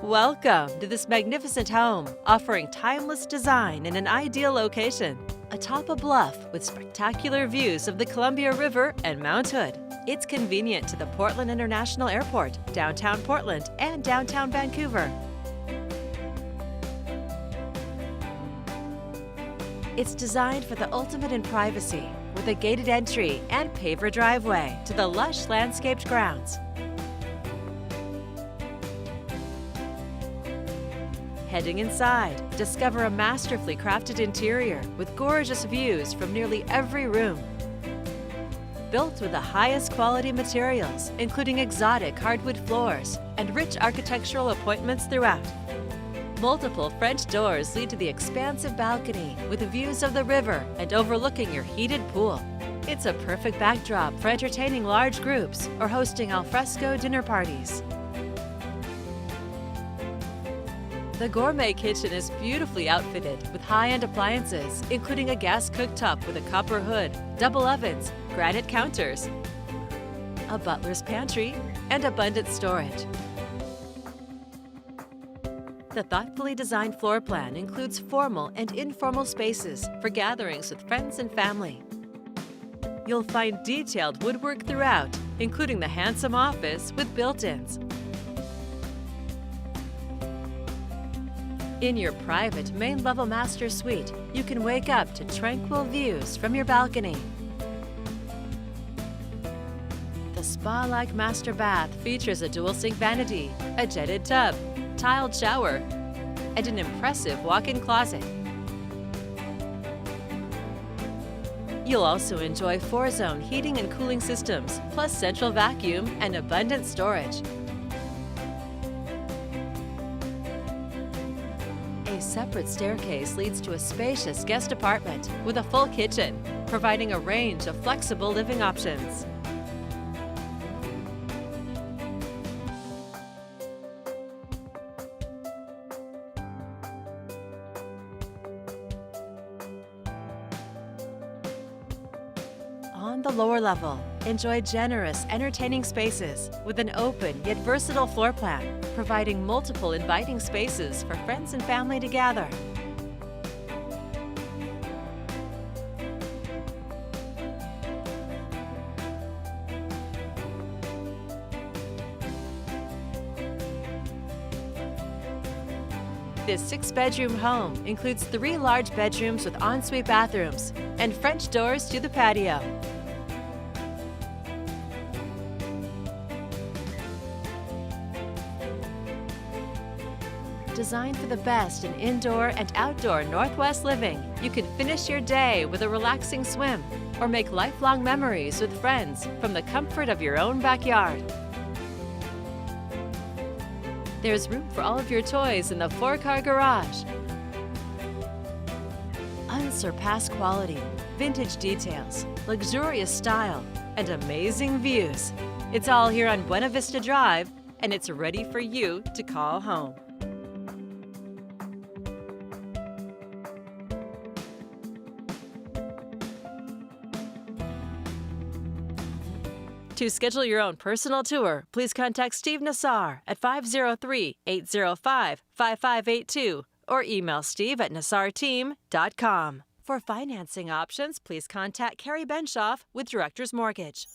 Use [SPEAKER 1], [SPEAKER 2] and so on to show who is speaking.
[SPEAKER 1] Welcome to this magnificent home, offering timeless design in an ideal location. Atop a bluff with spectacular views of the Columbia River and Mount Hood. It's convenient to the Portland International Airport, downtown Portland, and downtown Vancouver. It's designed for the ultimate in privacy, with a gated entry and paver driveway to the lush landscaped grounds. Heading inside, discover a masterfully crafted interior with gorgeous views from nearly every room. Built with the highest quality materials, including exotic hardwood floors and rich architectural appointments throughout. Multiple French doors lead to the expansive balcony with views of the river and overlooking your heated pool. It's a perfect backdrop for entertaining large groups or hosting alfresco dinner parties. The gourmet kitchen is beautifully outfitted with high-end appliances, including a gas cooktop with a copper hood, double ovens, granite counters, a butler's pantry, and abundant storage. The thoughtfully designed floor plan includes formal and informal spaces for gatherings with friends and family. You'll find detailed woodwork throughout, including the handsome office with built-ins. In your private main-level master suite, you can wake up to tranquil views from your balcony. The spa-like master bath features a dual-sink vanity, a jetted tub, tiled shower, and an impressive walk-in closet. You'll also enjoy 4-zone heating and cooling systems, plus central vacuum and abundant storage. A separate staircase leads to a spacious guest apartment with a full kitchen, providing a range of flexible living options. On the lower level, enjoy generous, entertaining spaces with an open yet versatile floor plan, providing multiple inviting spaces for friends and family to gather. This 6-bedroom home includes 3 large bedrooms with ensuite bathrooms and French doors to the patio. Designed for the best in indoor and outdoor Northwest living, you can finish your day with a relaxing swim or make lifelong memories with friends from the comfort of your own backyard. There's room for all of your toys in the 4-car garage. Unsurpassed quality, vintage details, luxurious style, and amazing views. It's all here on Buena Vista Drive, and it's ready for you to call home. To schedule your own personal tour, please contact Steve Nassar at 503-805-5582 or email steve@nassarteam.com. For financing options, please contact Carrie Benshoff with Director's Mortgage.